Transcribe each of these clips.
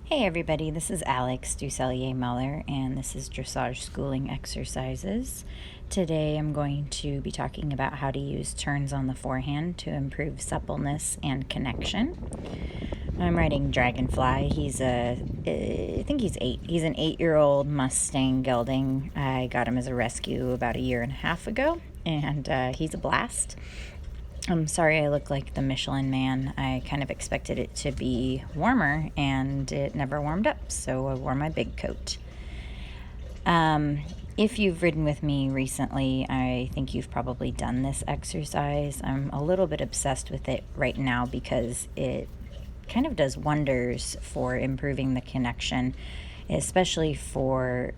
Hey everybody, this is Alex Ducellier-Muller, and this is Dressage Schooling Exercises. Today I'm going to be talking about how to use turns on the forehand to improve suppleness and connection. I'm riding Dragonfly. I think he's 8. He's an 8-year-old Mustang gelding. I got him as a rescue about a year and a half ago, and he's a blast. I'm sorry I look like the Michelin Man. I kind of expected it to be warmer, and it never warmed up, so I wore my big coat. If you've ridden with me recently, I think you've probably done this exercise. I'm a little bit obsessed with it right now because it kind of does wonders for improving the connection, especially for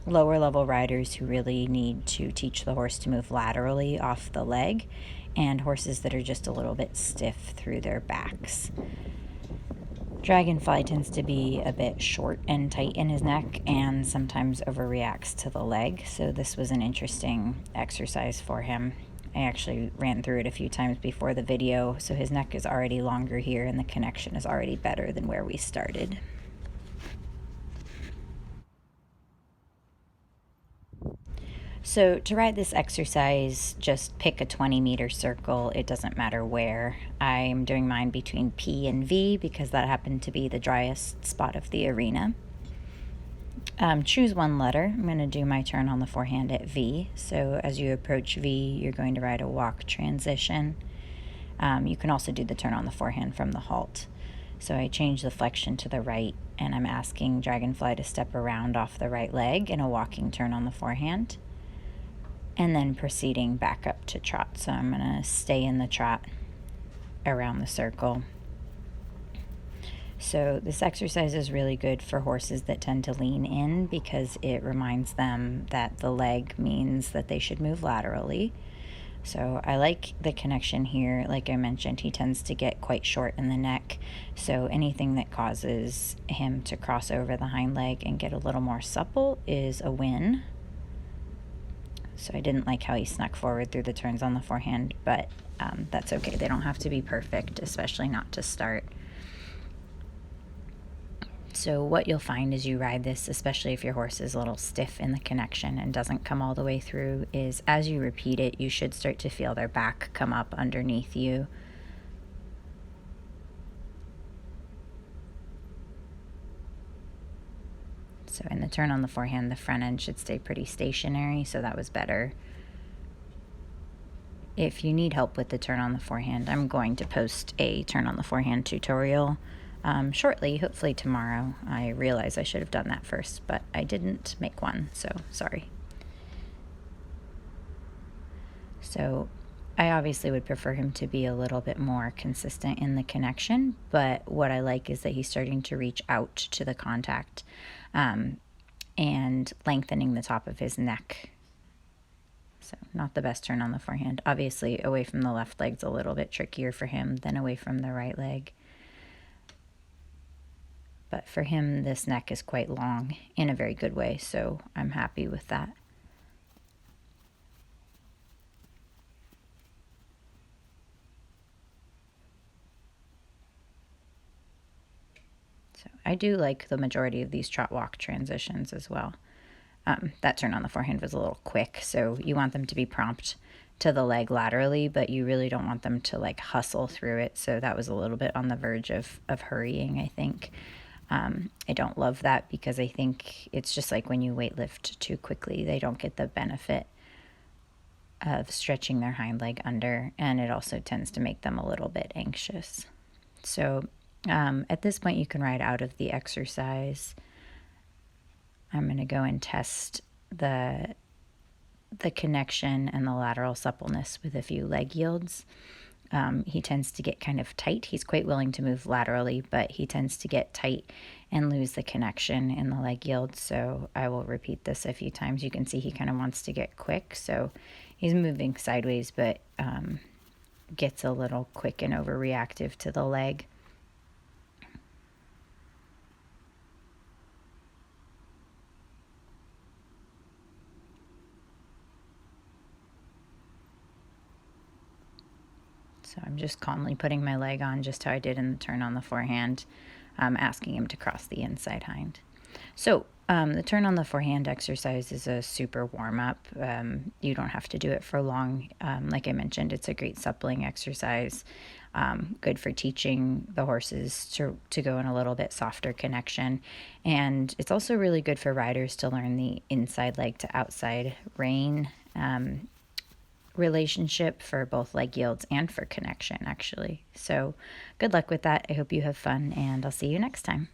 lower level riders who really need to teach the horse to move laterally off the leg, and horses that are just a little bit stiff through their backs. Dragonfly tends to be a bit short and tight in his neck and sometimes overreacts to the leg, so this was an interesting exercise for him. I actually ran through it a few times before the video, so his neck is already longer here and the connection is already better than where we started. So to ride this exercise, just pick a 20-meter circle. It doesn't matter where. I'm doing mine between P and V because that happened to be the driest spot of the arena. Choose one letter. I'm going to do my turn on the forehand at V. So as you approach V, you're going to ride a walk transition. You can also do the turn on the forehand from the halt. So I change the flexion to the right, and I'm asking Dragonfly to step around off the right leg in a walking turn on the forehand, and then proceeding back up to trot. So I'm going to stay in the trot around the circle. So this exercise is really good for horses that tend to lean in because it reminds them that the leg means that they should move laterally. So I like the connection here. Like I mentioned, he tends to get quite short in the neck, so anything that causes him to cross over the hind leg and get a little more supple is a win. So I didn't like how he snuck forward through the turns on the forehand, but that's okay. They don't have to be perfect, especially not to start. So what you'll find as you ride this, especially if your horse is a little stiff in the connection and doesn't come all the way through, is as you repeat it, you should start to feel their back come up underneath you. So in the turn on the forehand, the front end should stay pretty stationary, so that was better. If you need help with the turn on the forehand, I'm going to post a turn on the forehand tutorial shortly, hopefully tomorrow. I realize I should have done that first, but I didn't make one, so sorry. So I obviously would prefer him to be a little bit more consistent in the connection, but what I like is that he's starting to reach out to the contact and lengthening the top of his neck. So not the best turn on the forehand. Obviously, away from the left leg's a little bit trickier for him than away from the right leg. But for him, this neck is quite long in a very good way, so I'm happy with that. So I do like the majority of these trot walk transitions as well. That turn on the forehand was a little quick, so you want them to be prompt to the leg laterally, but you really don't want them to like hustle through it. So that was a little bit on the verge of hurrying, I think. I don't love that because I think it's just like when you weightlift too quickly, they don't get the benefit of stretching their hind leg under, and it also tends to make them a little bit anxious. So at this point, you can ride out of the exercise. I'm going to go and test the connection and the lateral suppleness with a few leg yields. He tends to get kind of tight. He's quite willing to move laterally, but he tends to get tight and lose the connection in the leg yield. So I will repeat this a few times. You can see he kind of wants to get quick. So he's moving sideways, but gets a little quick and overreactive to the leg. So I'm just calmly putting my leg on just how I did in the turn on the forehand. asking him to cross the inside hind. So the turn on the forehand exercise is a super warm-up. You don't have to do it for long. Like I mentioned, it's a great suppling exercise, good for teaching the horses to go in a little bit softer connection. And it's also really good for riders to learn the inside leg to outside rein relationship for both leg yields and for connection, actually. So good luck with that. I hope you have fun, and I'll see you next time.